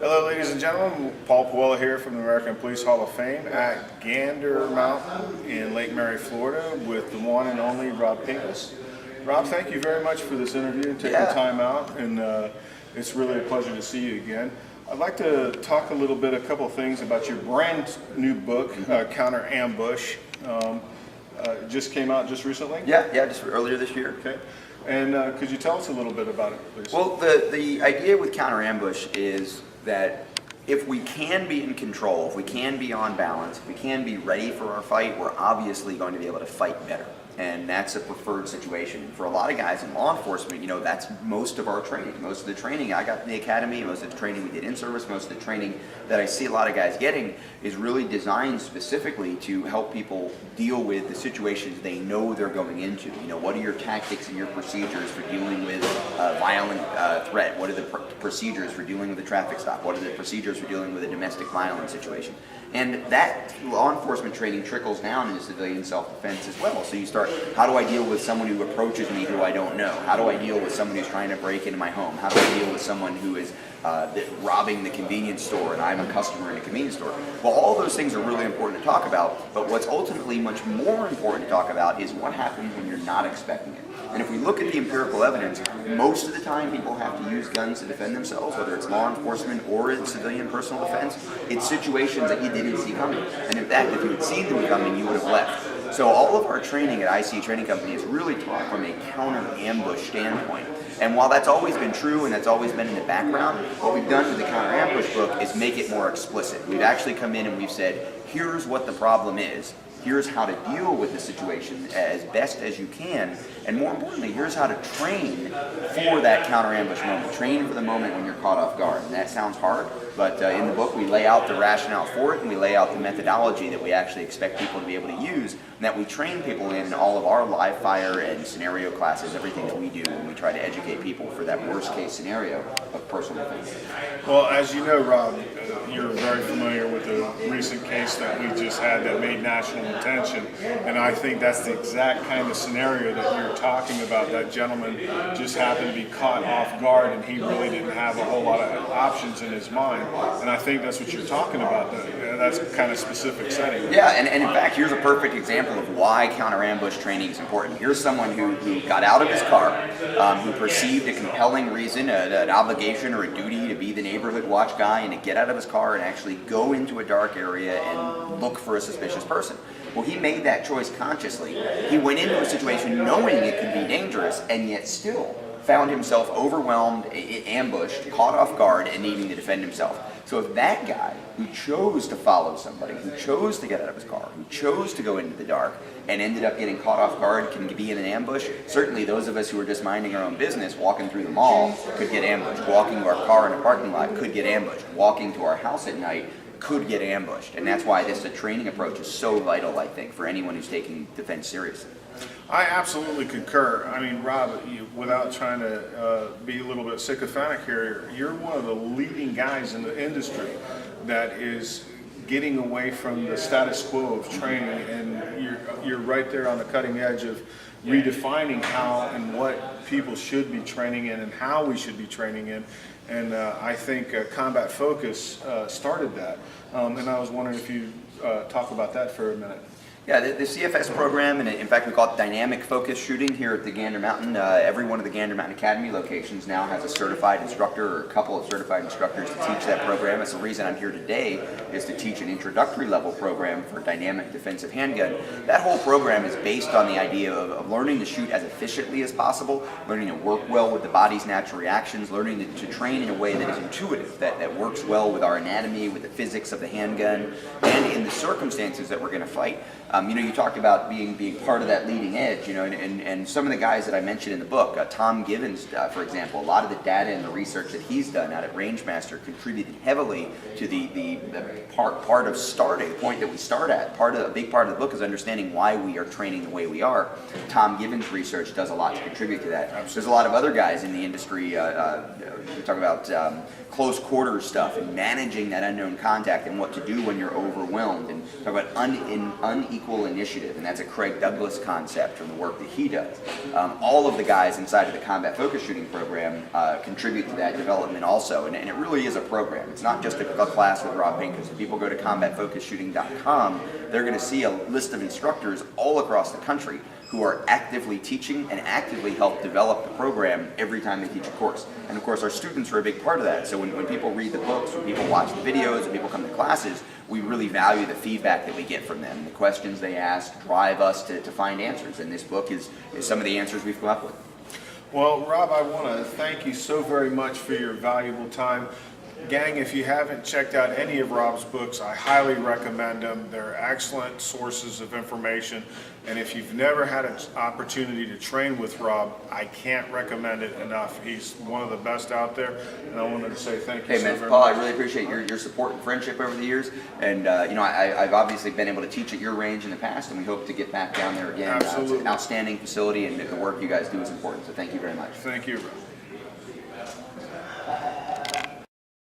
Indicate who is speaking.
Speaker 1: Hello, ladies and gentlemen. Paul Pawela here from the American Police Hall of Fame at Gander Mountain in Lake Mary, Florida, with the one and only Rob Pincus. Rob, thank you very much for this interview and taking time out, and it's really a pleasure to see you again. I'd like to talk a little bit, a couple of things about your brand new book, Counter Ambush. It just came out just recently?
Speaker 2: Yeah, just earlier this year.
Speaker 1: Okay. And could you tell us a little bit about it, please?
Speaker 2: Well, the idea with counter ambush is that if we can be in control, if we can be on balance, if we can be ready for our fight, we're obviously going to be able to fight better. And that's a preferred situation. For a lot of guys in law enforcement, you know, that's most of our training. Most of the training I got in the academy, most of the training we did in service, most of the training that I see a lot of guys getting is really designed specifically to help people deal with the situations they know they're going into. You know, what are your tactics and your procedures for dealing with a violent threat? What are the procedures for dealing with a traffic stop? What are the procedures for dealing with a domestic violence situation? And that law enforcement training trickles down into civilian self-defense as well. So you start, how do I deal with someone who approaches me who I don't know? How do I deal with someone who's trying to break into my home? How do I deal with someone who is robbing the convenience store and I'm a customer in a convenience store? Well, all those things are really important to talk about, but what's ultimately much more important to talk about is what happens when you're not expecting it. And if we look at the empirical evidence, most of the time people have to use guns to defend themselves, whether it's law enforcement or in civilian personal defense. It's situations that you didn't see coming. And in fact, if you had seen them coming, you would have left. So all of our training at IC Training Company is really taught from a counter-ambush standpoint. And while that's always been true and that's always been in the background, what we've done with the counter-ambush book is make it more explicit. We've actually come in and we've said, here's what the problem is. Here's how to deal with the situation as best as you can, and more importantly, here's how to train for that counter-ambush moment. Train for the moment when you're caught off guard. And that sounds hard, but in the book we lay out the rationale for it, and we lay out the methodology that we actually expect people to be able to use, and that we train people in all of our live fire and scenario classes, everything that we do when we try to educate people for that worst-case scenario of personal defense.
Speaker 1: Well, as you know, Rob, you're very familiar with the recent case that we just had that made national attention, and I think that's the exact kind of scenario that you're talking about. That gentleman just happened to be caught off guard, and he really didn't have a whole lot of options in his mind, and I think that's what you're talking about. That's kind of specific setting.
Speaker 2: Yeah, and in fact, here's a perfect example of why counter-ambush training is important. Here's someone who got out of his car, who perceived a compelling reason, an obligation or a duty to be the neighborhood watch guy and to get out of his car and actually go into a dark area and look for a suspicious person. Well, he made that choice consciously. He went into a situation knowing it could be dangerous and yet still found himself overwhelmed, ambushed, caught off guard, and needing to defend himself. So if that guy who chose to follow somebody, who chose to get out of his car, who chose to go into the dark, and ended up getting caught off guard can be in an ambush, certainly those of us who are just minding our own business, walking through the mall, could get ambushed. Walking to our car in a parking lot could get ambushed. Walking to our house at night could get ambushed. And that's why this training approach is so vital, I think, for anyone who's taking defense seriously.
Speaker 1: I absolutely concur. I mean, Rob, without trying to be a little bit sycophantic here, you're one of the leading guys in the industry that is getting away from the status quo of training, and you're right there on the cutting edge of redefining how and what people should be training in and how we should be training in. And I think Combat Focus started that. And I was wondering if you talk about that for a minute.
Speaker 2: Yeah, the CFS program, and in fact we call it Dynamic Focus Shooting here at the Gander Mountain. Every one of the Gander Mountain Academy locations now has a certified instructor or a couple of certified instructors to teach that program. That's the reason I'm here today, is to teach an introductory level program for dynamic defensive handgun. That whole program is based on the idea of learning to shoot as efficiently as possible, learning to work well with the body's natural reactions, learning to train in a way that is intuitive, that works well with our anatomy, with the physics of the handgun, and in the circumstances that we're going to fight. You know, you talked about being part of that leading edge, you know, and some of the guys that I mentioned in the book, Tom Givens, for example, a lot of the data and the research that he's done out at Rangemaster contributed heavily to the part of starting, the point that we start at. A big part of the book is understanding why we are training the way we are. Tom Givens' research does a lot to contribute to that. Absolutely. There's a lot of other guys in the industry, we talk about close quarters stuff and managing that unknown contact and what to do when you're overwhelmed, and talk about unequal equal initiative, and that's a Craig Douglas concept from the work that he does. All of the guys inside of the combat focus shooting program contribute to that development also, and it really is a program. It's not just a class with Rob Pincus. If people go to combatfocusshooting.com, they're going to see a list of instructors all across the country who are actively teaching and actively help develop the program every time they teach a course. And of course our students are a big part of that. So when people read the books, when people watch the videos, when people come to classes, we really value the feedback that we get from them. The questions they ask drive us to find answers, and this book is some of the answers we've come up with.
Speaker 1: Well, Rob, I want to thank you so very much for your valuable time. Gang, if you haven't checked out any of Rob's books, I highly recommend them. They're excellent sources of information. And if you've never had an opportunity to train with Rob, I can't recommend it enough. He's one of the best out there. And I wanted to say thank you
Speaker 2: Hey
Speaker 1: so
Speaker 2: man,
Speaker 1: very
Speaker 2: Paul,
Speaker 1: much.
Speaker 2: I really appreciate your support and friendship over the years. And I've obviously been able to teach at your range in the past, and we hope to get back down there again.
Speaker 1: Absolutely.
Speaker 2: It's an outstanding facility, and the work you guys do is important. So thank you very much.
Speaker 1: Thank you, Rob.